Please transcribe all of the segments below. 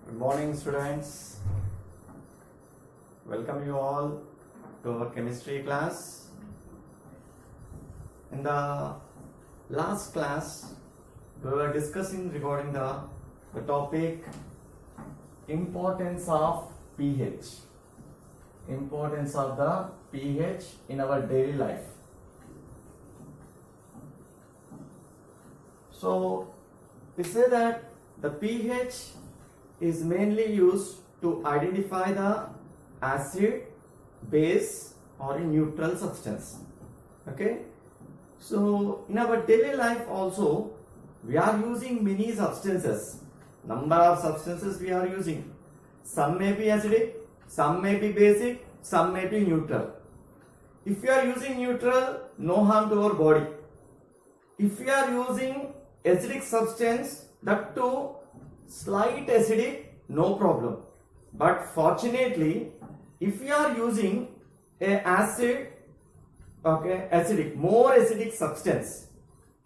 Good morning, students. Welcome you all to our chemistry class. In the last class, we were discussing regarding the topic importance of pH. Importance of the pH in our daily life. So, we say that the pH is mainly used to identify the acid, base or a neutral substance. Okay. So in our daily life also we are using many substances. Number of substances we are using. Some may be acidic, some may be basic, some may be neutral. If you are using neutral, no harm to our body. If you are using acidic substance, that too slight acidic, no problem. But fortunately, if you are using a acid, okay, acidic, more acidic substance,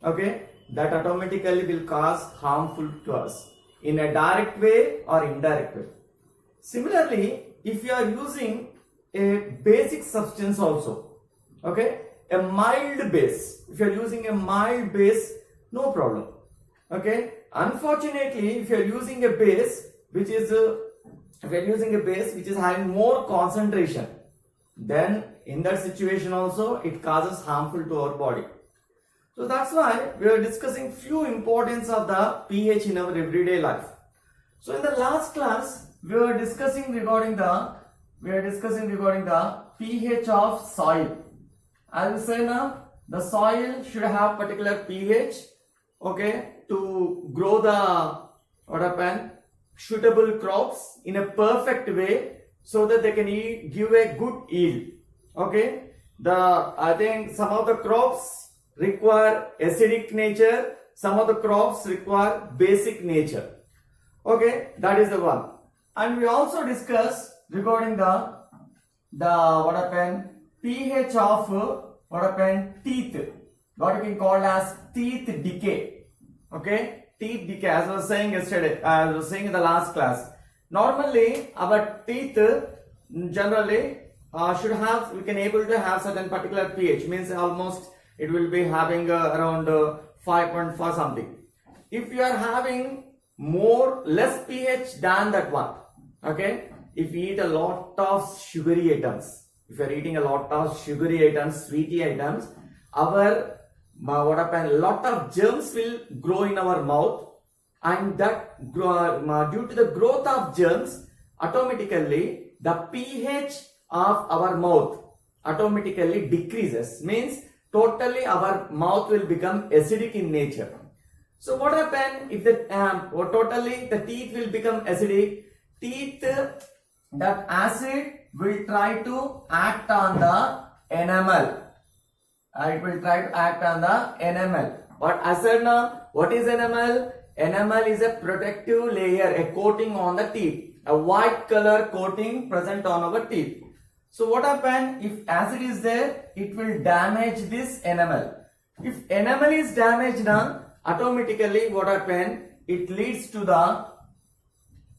okay, that automatically will cause harmful to us in a direct way or indirect way. Similarly, if you are using a basic substance also, okay, a mild base, if you are using a mild base, no problem. Okay. Unfortunately, if you are using a base which is having more concentration, then in that situation also it causes harmful to our body. So that's why we are discussing few importance of the pH in our everyday life. So in the last class we were discussing regarding the pH of soil. As we say now, the soil should have particular pH, okay, to grow the suitable crops in a perfect way so that they can give a good yield. Okay, I think some of the crops require acidic nature, some of the crops require basic nature. Okay, that is the one. And we also discussed regarding the pH of teeth, what we can call as teeth decay. Okay, teeth decay, as I was saying yesterday, I was saying in the last class. Normally, our teeth generally should have, we can able to have certain particular pH, means almost it will be having around 5.4 something. If you are having less pH than that one, okay, if you eat a lot of sugary items, if you are eating a lot of sugary items, sweety items, our lot of germs will grow in our mouth, and that due to the growth of germs, automatically the pH of our mouth automatically decreases, means totally our mouth will become acidic in nature. So what happens if totally the teeth will become acidic? That acid will try to act on the enamel. It will try to act on the enamel. But as said now, what is enamel? Enamel is a protective layer, a coating on the teeth, a white color coating present on our teeth. So what happens if acid is there? It will damage this enamel. If enamel is damaged now, automatically what happens? It leads to the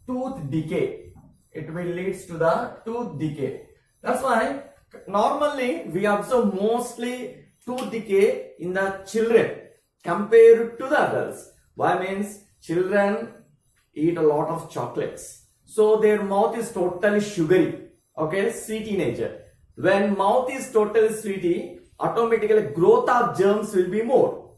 tooth decay. It will leads to the tooth decay. That's why normally we observe mostly tooth decay in the children compared to the adults. Why? Means children eat a lot of chocolates, so their mouth is totally sugary, okay, sweety nature. When mouth is totally sweety, automatically growth of germs will be more.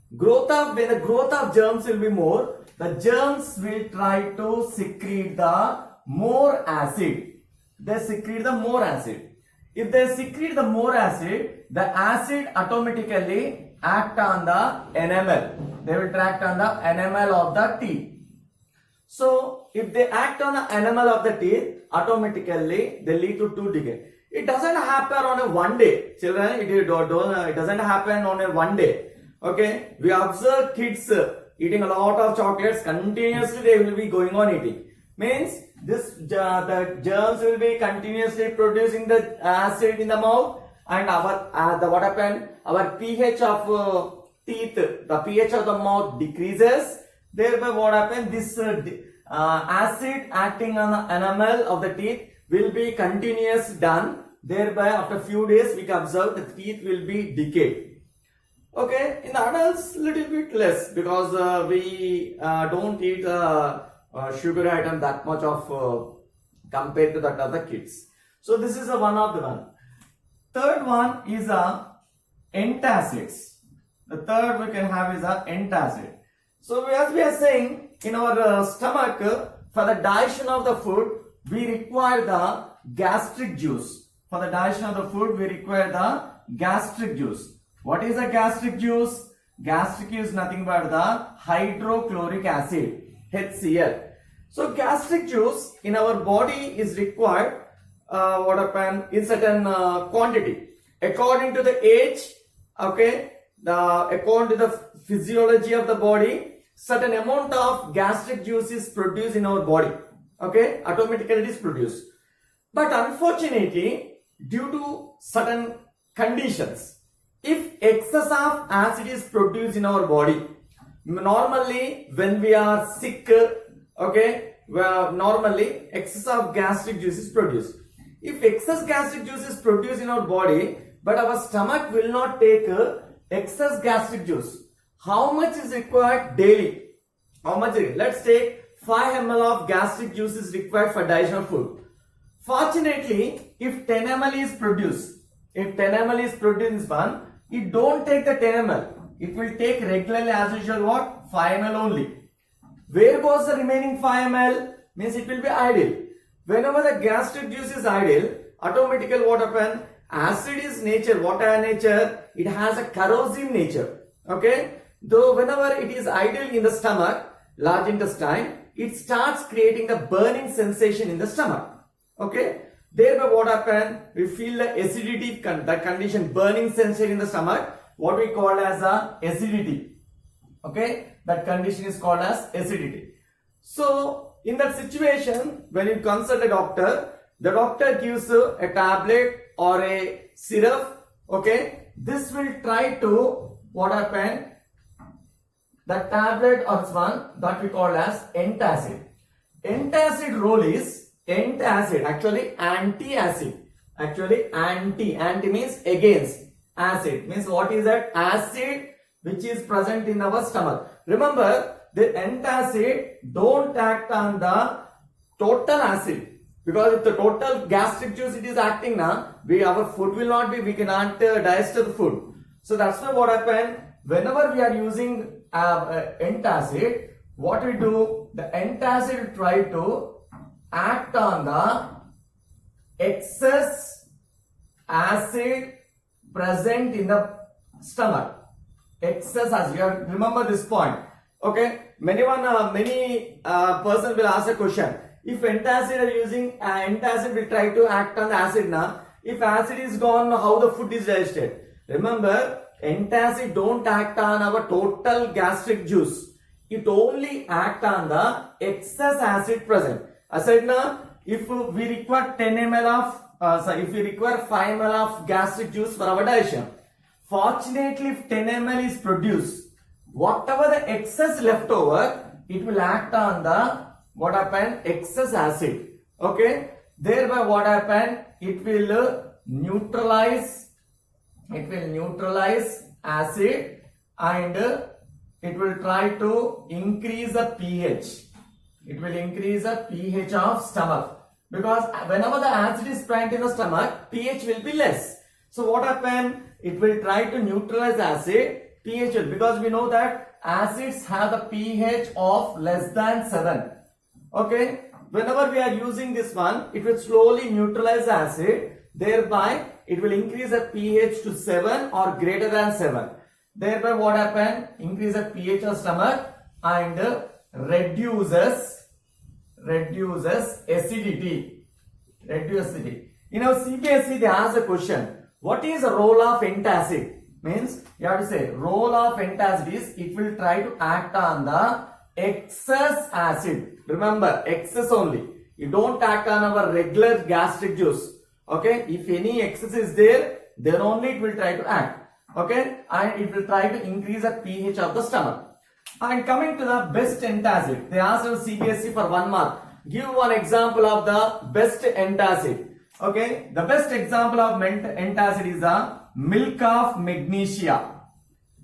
When the growth of germs will be more, the germs will try to secrete the more acid. They secrete the more acid. If they secrete the more acid, the acid automatically act on the enamel. They will act on the enamel of the teeth. So if they act on the enamel of the teeth, automatically they lead to tooth decay. It doesn't happen on a one day. Children, it doesn't happen on a one day. Okay, we observe kids eating a lot of chocolates continuously. They will be going on eating. Means the germs will be continuously producing the acid in the mouth, and our pH of teeth, the pH of the mouth decreases. Thereby what happens? acid acting on the enamel of the teeth will be continuous done. Thereby, after few days, we can observe the teeth will be decayed. Okay, in adults, little bit less because we don't eat sugar item that much of compared to that other kids. So this is one of the one. Third one is antacids. The third we can have is antacid. So as we are saying, in our stomach, for the digestion of the food, we require the gastric juice. For the digestion of the food, we require the gastric juice. What is a gastric juice? Gastric is nothing but the hydrochloric acid, HCl. So gastric juice in our body is required in certain quantity. According to the age, okay, according to the physiology of the body, certain amount of gastric juice is produced in our body. Okay, automatically it is produced. But unfortunately, due to certain conditions, if excess of acid is produced in our body, normally when we are sick, okay, well, normally excess of gastric juice is produced. If excess gastric juice is produced in our body, but our stomach will not take excess gastric juice, how much is required daily? How much? Let's take 5 ml of gastric juice is required for digestion of food. Fortunately, if 10 ml is produced, in one, it don't take the 10 ml. It will take regularly as usual what? 5 ml only. Where goes the remaining 5 ml? Means it will be idle. Whenever the gastric juice is idle, automatically what happen? Acid is nature. What are nature? It has a corrosive nature. Okay? Though whenever it is idle in the stomach, large intestine, it starts creating the burning sensation in the stomach. Okay? Thereby what happen? We feel the acidity, the condition, burning sensation in the stomach, what we call as acidity. Okay? That condition is called as acidity. So, in that situation, when you consult a doctor, the doctor gives a tablet or a syrup. Okay? This will try to, what happen? The tablet or one that we call as antacid. Antacid role is antacid, actually anti-acid. Actually anti means against. Acid means what is that? Acid which is present in our stomach. Remember, the antacid don't act on the total acid. Because if the total gastric juice it is acting now, our food will not be, we cannot digest the food. So that's why what happen, whenever we are using antacid, what we do, the antacid try to act on the excess acid present in the stomach. Excess acid, you have to remember this point. Okay, many person will ask a question. If antacid are using, antacid will try to act on the acid now. If acid is gone, how the food is digested? Remember, antacid don't act on our total gastric juice. It only act on the excess acid present. I said now, if we require 10 ml of, if we require 5 ml of gastric juice for our digestion, fortunately if 10 ml is produced, whatever the excess left over, it will act on the, what happened? Excess acid. Okay? Thereby what happened? It will neutralize acid and it will try to increase the pH. It will increase the pH of stomach. Because whenever the acid is present in the stomach, pH will be less. So what happened? It will try to neutralize acid, pH will, because we know that acids have the pH of less than 7. Okay? Whenever we are using this one, it will slowly neutralize acid. Thereby, it will increase the pH to 7 or greater than 7. Thereby, what happens? Increase the pH of stomach and reduces acidity. In our CBSE, they ask a question. What is the role of antacid? Means, you have to say, role of antacid is, it will try to act on the excess acid. Remember, excess only. You don't act on our regular gastric juice. Okay? If any excess is there, then only it will try to act. Okay? And it will try to increase the pH of the stomach. And coming to the best antacid, they asked us CBSE for 1 mark. Give one example of the best antacid. Okay, the best example of antacid is the milk of magnesia.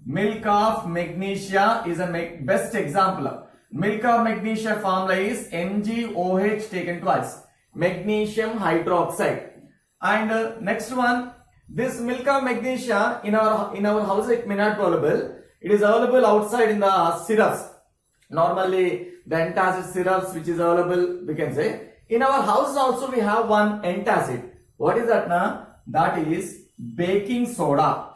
Milk of magnesia is a best example. Milk of magnesia formula is MgOH taken twice, magnesium hydroxide. And next one, this milk of magnesia in our house it may not be available. It is available outside in the syrups. Normally the antacid syrups which is available, we can say. In our house also we have one antacid. What is that now? That is baking soda.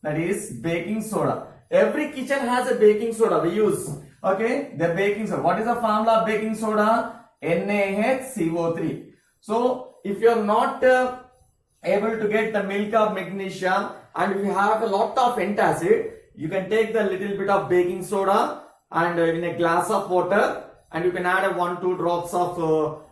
That is baking soda. Every kitchen has a baking soda we use. Okay, the baking soda. What is the formula of baking soda? NaHCO3. So if you are not able to get the milk of magnesia and if you have a lot of antacid, you can take the little bit of baking soda and in a glass of water, and you can add a 1-2 drops of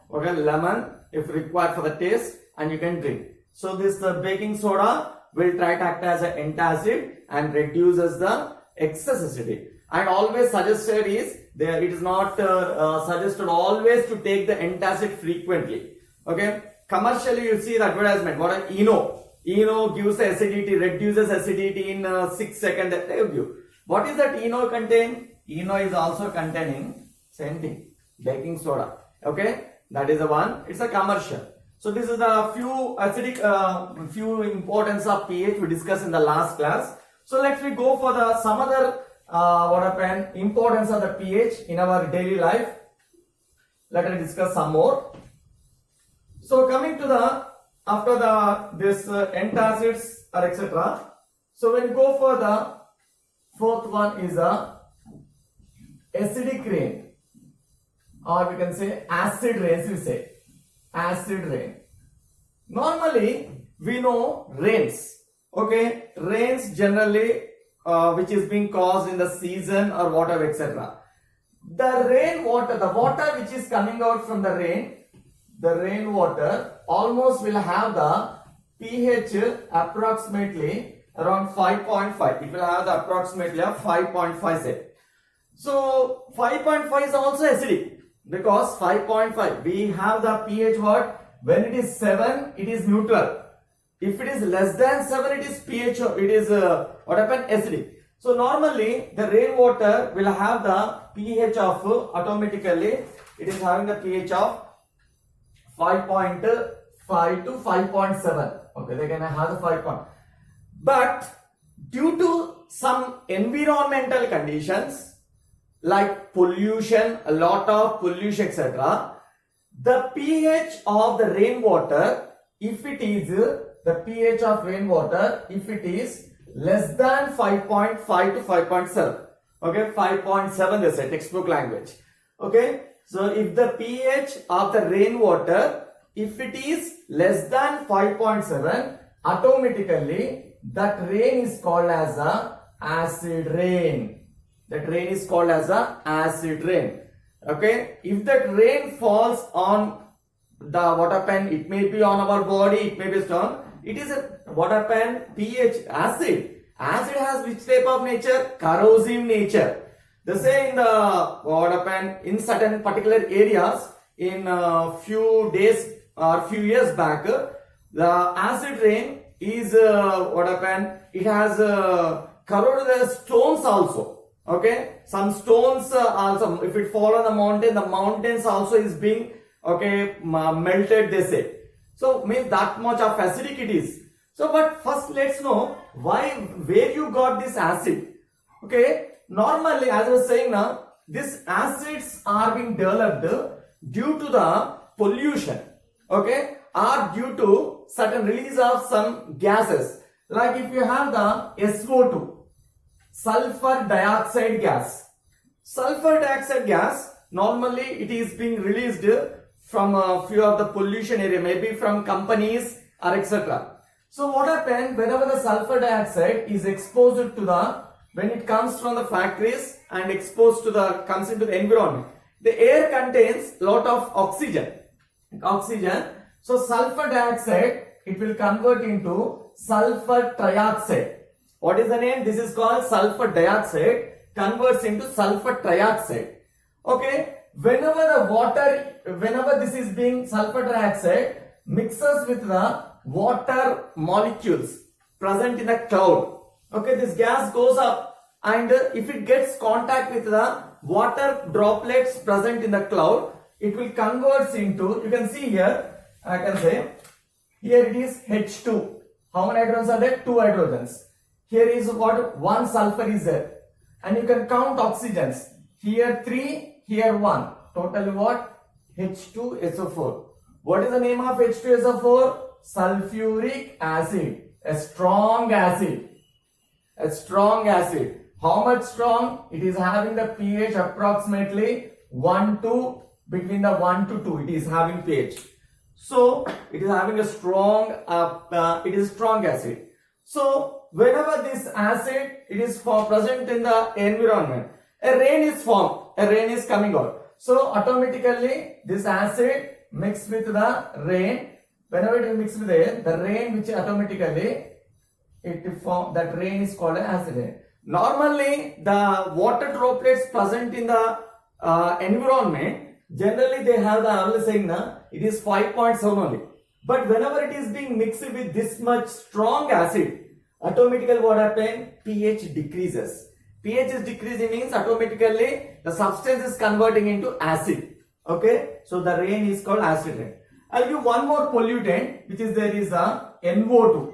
lemon if required for the taste, and you can drink. So this baking soda will try to act as an antacid and reduces the excess acidity. And always suggested is there, it is not suggested always to take the antacid frequently. Okay, commercially you see the advertisement. What is ENO? ENO gives acidity, reduces acidity in 6 seconds. That they give. What is that ENO contain? ENO is also containing same thing, baking soda. Okay, that is the one. It's a commercial. So this is the few acidic, few importance of pH we discussed in the last class. So let's we go for the some other importance of the pH in our daily life. Let us discuss some more. So coming to the after this antacids or etc. So when you go for the fourth one is the acidic rain, or we can say acid rain. We say acid rain. Normally we know rains. Okay, rains generally which is being caused in the season or whatever etc. The rainwater, the water which is coming out from the rainwater almost will have the pH approximately around 5.5. It will have the approximately 5.5 say. So 5.5 is also acidic because 5.5 we have the pH what? When it is 7 it is neutral. If it is less than 7 it is pH, it is what happened? Acidic. So normally the rainwater will have the pH of automatically it is having the pH of 5.5 to 5.7. Okay, they can have the 5. But due to some environmental conditions like pollution, a lot of pollution etc., the pH of the rainwater, if it is the pH of rainwater, if it is less than 5.5 to 5.7, okay, 5.7 they say textbook language. Okay, so if the pH of the rainwater, if it is less than 5.7, automatically that rain is called as a acid rain. That rain is called as a acid rain. Okay, if that rain falls on the water pen, it may be on our body, it may be stone. It is a water pen pH acid. Acid has which type of nature? Corrosive nature. They say in the water pen in certain particular areas in a few days or few years back, the acid rain is water pen. It has corroded the stones also. Okay, some stones also, if it fall on the mountain, the mountains also is being melted, they say. So means that much of acidic it is. So but first let's know where you got this acid. Okay, normally as I was saying now, these acids are being developed due to the pollution. Okay, or due to certain release of some gases. Like if you have the SO2. Sulfur dioxide gas. Sulfur dioxide gas, normally it is being released from a few of the pollution area, maybe from companies or etc. So what happens whenever the sulfur dioxide is exposed to the, when it comes from the factories and exposed to the, comes into the environment, the air contains lot of oxygen. So sulfur dioxide, it will convert into sulfur trioxide. What is the name? This is called sulfur dioxide. converts into sulfur trioxide. Okay, whenever this is being sulfur trioxide mixes with the water molecules present in the cloud. Okay, this gas goes up, and if it gets contact with the water droplets present in the cloud, it will converts into, you can see here, I can say, here it is H2. How many hydrogens are there? 2 hydrogens. Here is what? 1 sulfur is there. And you can count oxygens. Here 3, here 1. Totally what? H2SO4. What is the name of H2SO4? Sulfuric acid. A strong acid. A strong acid. How much strong? It is having the pH approximately 1 to, between the 1 to 2. It is having pH. So it is having a strong, it is strong acid. So whenever this acid, it is present in the environment, a rain is formed, a rain is coming out. So automatically this acid mixed with the rain. Whenever it is mixed with the rain, which automatically it form, that rain is called as acid rain. Normally the water droplets present in the environment, generally they have the, I will saying na, it is 5.7 only. But whenever it is being mixed with this much strong acid, automatically what happens? pH decreases. pH is decreasing means automatically the substance is converting into acid. Okay, so the rain is called acid rain. I'll give one more pollutant, which is there is a NO2,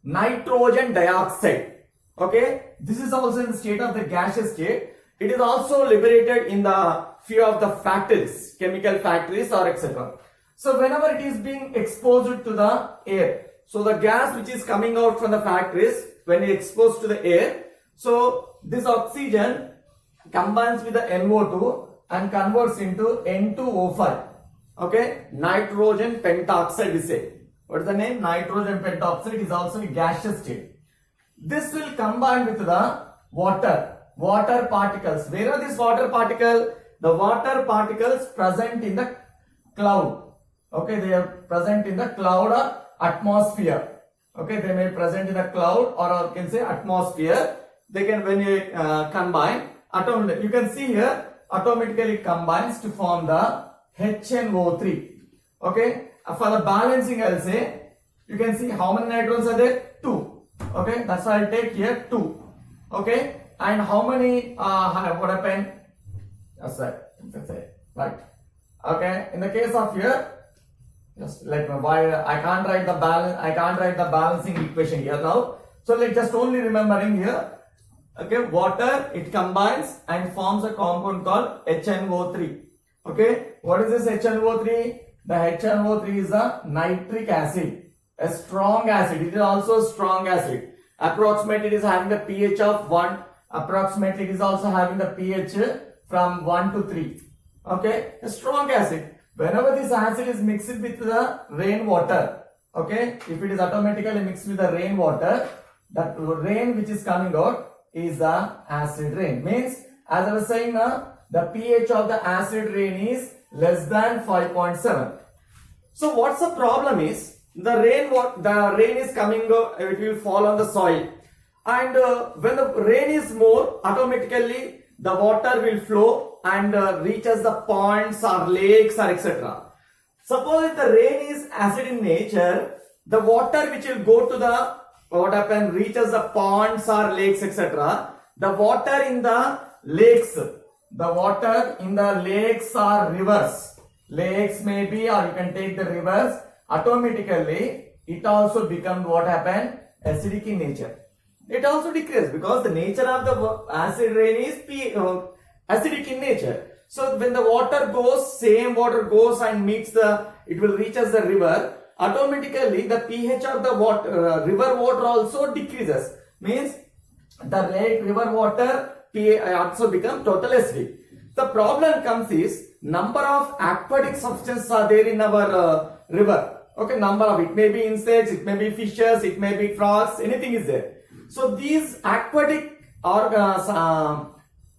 nitrogen dioxide. Okay, this is also in the state of the gaseous state. It is also liberated in the few of the factories, chemical factories or etc. So whenever it is being exposed to the air, so the gas which is coming out from the factories, when it is exposed to the air, so this oxygen combines with the NO2 and converts into N2O5. Okay, nitrogen pentoxide we say. What is the name? Nitrogen pentoxide is also a gaseous state. This will combine with the water particles. Where are these water particles? The water particles present in the cloud. Okay, they are present in the cloud or atmosphere. Okay, they may present in the cloud or can say atmosphere. They can, when you combine, you can see here, automatically combines to form the HNO3. Okay, for the balancing I'll say, you can see how many nitrons are there? 2. Okay, that's why I'll take here 2. Okay, and how many what happened? That's right. Okay, in the case of here, just let me, why I can't write the balancing equation here now. So let's just only remembering here. Okay, water, it combines and forms a compound called HNO3. Okay, what is this HNO3? The HNO3 is a nitric acid, a strong acid. It is also a strong acid. Approximately it is having the pH of 1. Approximately it is also having the pH from 1 to 3. Okay, a strong acid. Whenever this acid is mixed with the rainwater, okay, if it is automatically mixed with the rainwater, that rain which is coming out is the acid rain. Means, as I was saying now, the pH of the acid rain is less than 5.7. So what's the problem is, the rain is coming, it will fall on the soil, and when the rain is more, automatically the water will flow and reaches the ponds or lakes or etc. Suppose if the rain is acid in nature, the water which will go to the, what happen, reaches the ponds or lakes etc. The water in the lakes or rivers, lakes maybe, or you can take the rivers, automatically it also becomes what happened, acidic in nature. It also decreases because the nature of the acid rain is acidic in nature. So when the water goes, same water goes and meets the, it will reach as the river, automatically the pH of the water, river water also decreases. Means the river water pH also becomes total acidic. The problem comes is, number of aquatic substances are there in our river. Okay, number of, it may be insects, it may be fishes, it may be frogs, anything is there. So these aquatic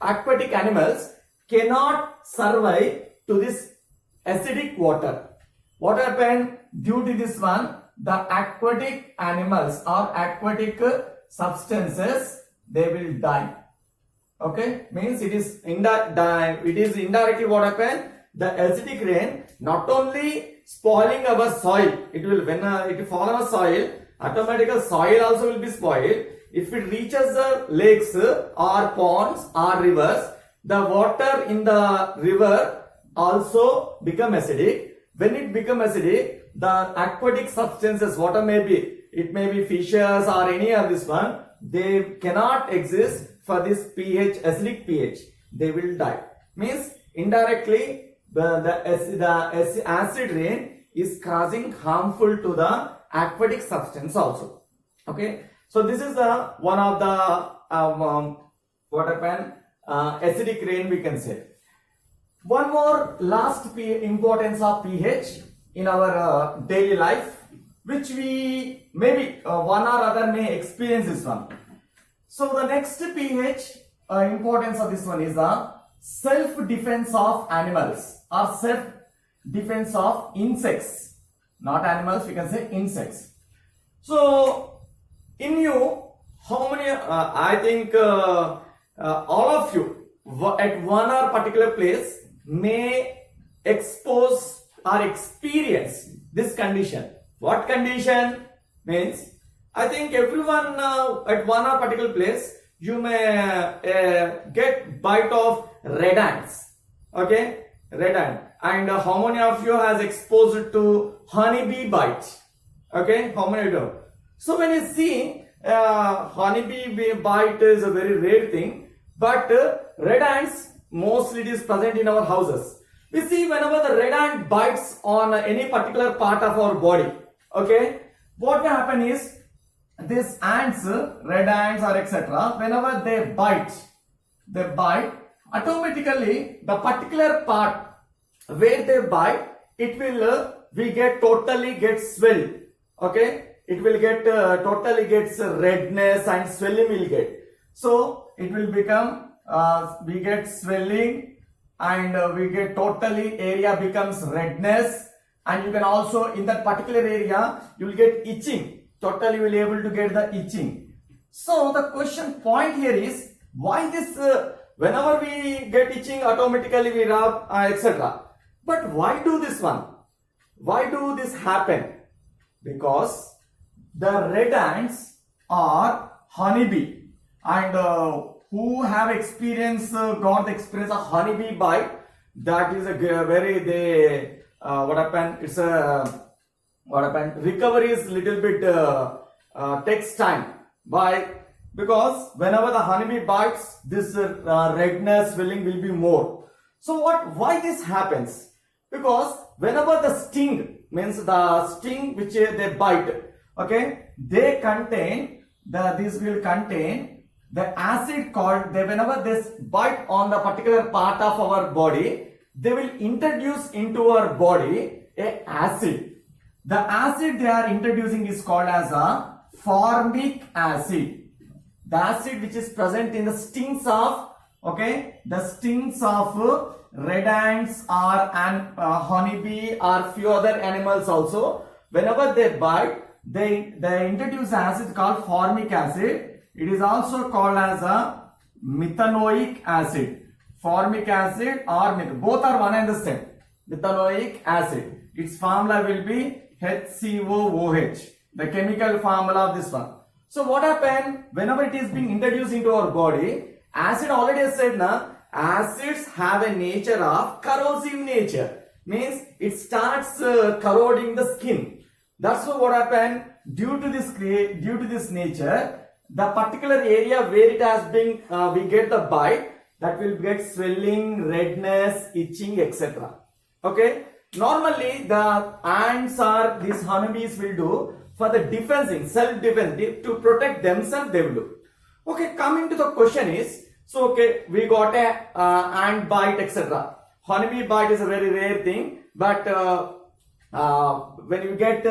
animals cannot survive to this acidic water. What happened? Due to this one, the aquatic animals or aquatic substances, they will die. Okay, means it is indirectly what happened. The acidic rain not only spoiling our soil, it will when it fall our soil, automatically soil also will be spoiled. If it reaches the lakes or ponds or rivers, the water in the river also become acidic. When it become acidic, the aquatic substances, water may be, it may be fishes or any of this one, they cannot exist for this pH, acidic pH. They will die. Means indirectly the acid rain is causing harmful to the aquatic substance also. Okay. So this is the one of the what happened acidic rain we can say. One more last importance of pH in our daily life, which we maybe one or other may experience this one. So the next pH importance of this one is the self-defense of animals or self-defense of insects. Not animals, we can say insects. So in you, how many, I think all of you at one or particular place may expose or experience this condition. What condition? Means I think everyone at one or particular place you may get bite of red ants. Okay, red ant. And how many of you has exposed to honeybee bite? Okay, how many of you? So when you see honeybee bite is a very rare thing, but red ants mostly it is present in our houses. We see whenever the red ant bites on any particular part of our body, okay, what will happen is these ants, red ants or etc., whenever they bite, automatically the particular part where they bite, it will totally get swelled. Okay, it will get totally gets redness and swelling will get. So it will become we get swelling and we get totally area becomes redness, and you can also in that particular area you will get itching. Totally will able to get the itching. So the question point here is why this whenever we get itching automatically we rub etc. But why do this one? Why do this happen? Because the red ants are honeybee, and who have experience got the experience of honeybee bite, that is a very what happened, it's a what happened, recovery is little bit takes time because whenever the honeybee bites, this redness swelling will be more. So why this happens? Because whenever the sting, means the sting which they bite, okay, they contain this will contain the acid called, whenever this bite on the particular part of our body, they will introduce into our body a acid. The acid they are introducing is called as a formic acid. The acid which is present in the stings of, okay, the stings of red ants or honeybee or few other animals also. Whenever they bite, they introduce acid called formic acid. It is also called as a methanoic acid. Formic acid or both are one and the same. Methanoic acid. Its formula will be HCOOH, the chemical formula of this one. So what happened whenever it is being introduced into our body? Acid, already I said now, acids have a nature of corrosive nature. Means it starts corroding the skin. That's what happened due to this nature. The particular area where it has been we get the bite, that will get swelling, redness, itching, etc. Okay. Normally the ants or these honeybees will do for the defense, self-defense, to protect themselves they will do. Okay, coming to the question is, so okay, we got a ant bite etc. Honeybee bite is a very rare thing, but when you get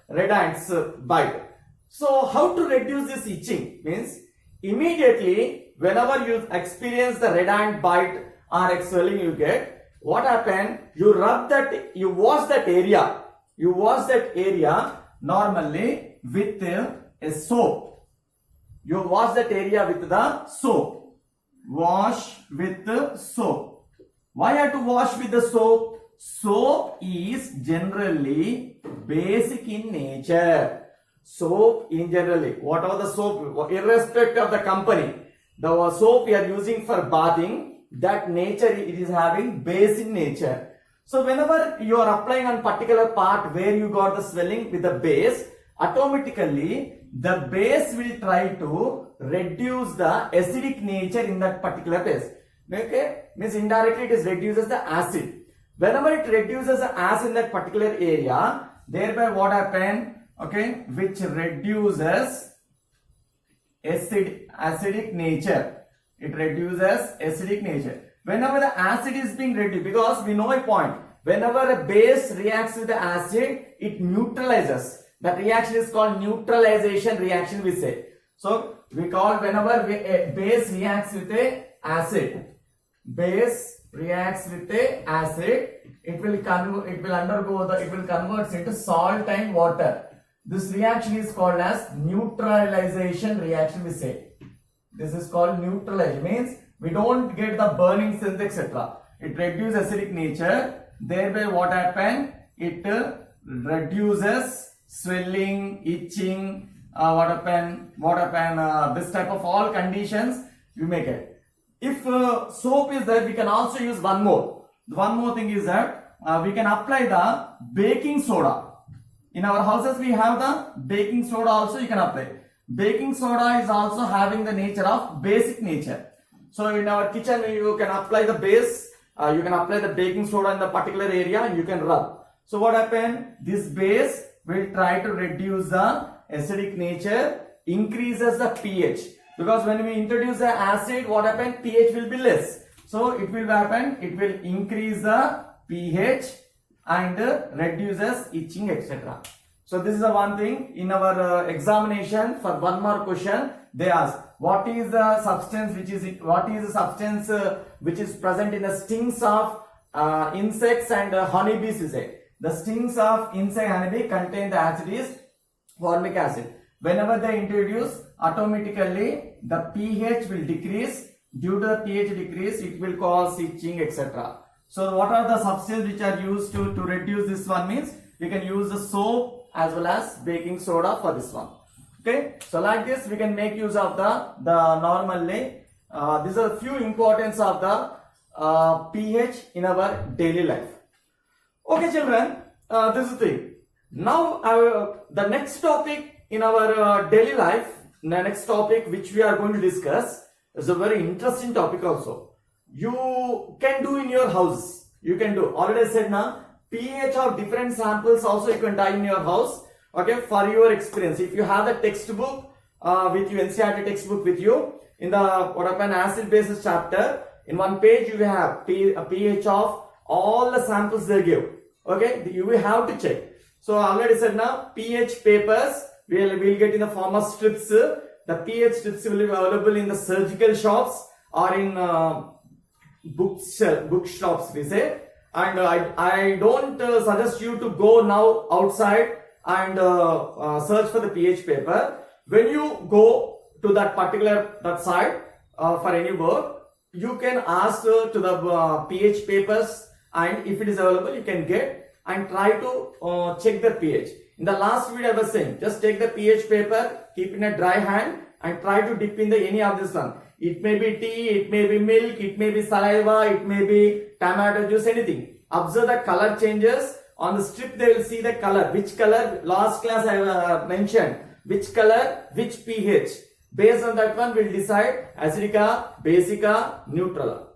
red ants bite, so how to reduce this itching? Means immediately whenever you experience the red ant bite or swelling you get, what happened? You rub that, you wash that area. You wash that area normally with a soap. You wash that area with the soap. wash with soap. Why I have to wash with the soap? Soap is generally basic in nature. Soap in generally, whatever the soap, irrespective of the company, the soap we are using for bathing, that nature it is having base in nature. So whenever you are applying on particular part where you got the swelling with the base, automatically the base will try to reduce the acidic nature in that particular base. Okay, means indirectly it is reduces the acid. Whenever it reduces the acid in that particular area, thereby what happen? Okay, which reduces acidic nature. It reduces acidic nature. Whenever the acid is being reduced, because we know a point, whenever a base reacts with the acid, it neutralizes. That reaction is called neutralization reaction, we say. So we call whenever a base reacts with a acid, base reacts with a acid, it will convert into salt and water. This reaction is called as neutralization reaction, we say. This is called neutralization, means we don't get the burning sense, etc. It reduces acidic nature, thereby what happen? It reduces swelling, itching, what happen, this type of all conditions you may get. If soap is there, we can also use one more. One more thing is that we can apply the baking soda. In our houses we have the baking soda also you can apply. Baking soda is also having the nature of basic nature. So in our kitchen you can apply the base, you can apply the baking soda in the particular area and you can rub. So what happen? This base will try to reduce the acidic nature, increases the pH. Because when we introduce the acid, what happen? pH will be less. So it will happen, it will increase the pH and reduces itching, etc. So this is the one thing. In our examination for one more question, they ask what is the substance which is present in the stings of insects and honeybees, is it? The stings of insect honeybee contain the acid is formic acid. Whenever they introduce, automatically the pH will decrease. Due to the pH decrease, it will cause itching, etc. So what are the substances which are used to reduce this one? Means we can use the soap as well as baking soda for this one. Okay, so like this we can make use of the normally these are a few importance of the pH in our daily life. Okay children, this is the thing. Now the next topic in our daily life, the next topic which we are going to discuss is a very interesting topic also. You can do in your house. You can do. Already said now, pH of different samples also you can die in your house. Okay, for your experience. If you have the textbook with you, NCERT textbook with you, in the acid basis chapter, in one page you have a pH of all the samples they give. Okay, you will have to check. So already said now, pH papers we'll get in the form of strips. The pH strips will be available in the surgical shops or in bookshops, we say. And I don't suggest you to go now outside and search for the pH paper. When you go to that particular site for any work, you can ask to the pH papers, and if it is available you can get and try to check the pH. In the last video I was saying, just take the pH paper, keep in a dry hand and try to dip in the any of this one. It may be tea, it may be milk, it may be saliva, it may be tomato juice, anything. Observe the color changes. On the strip they will see the color. Which color? Last class I mentioned. Which color? Which pH? Based on that one we'll decide acidica, basica, neutrala.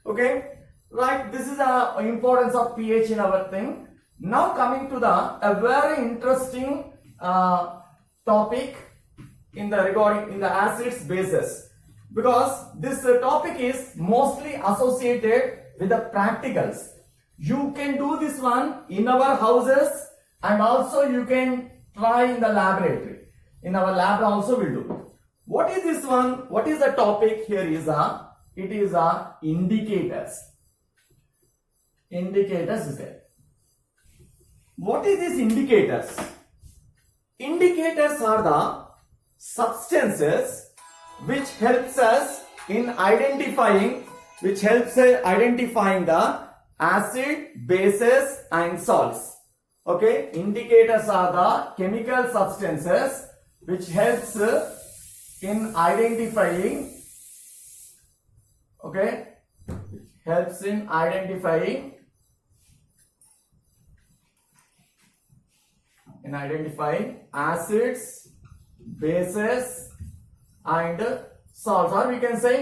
Okay? Right, this is the importance of pH in our thing. Now coming to a very interesting topic in the acids bases, because this topic is mostly associated with the practicals. You can do this one in our houses and also you can try in the laboratory. In our lab also we'll do. What is this one? What is the topic here is it is indicators. Indicators is there. What is these indicators? Indicators are the substances which helps us in identifying, which helps identifying the acid, bases and salts. Okay, indicators are the chemical substances which helps in identifying, okay, helps in identifying acids, bases and salts, or we can say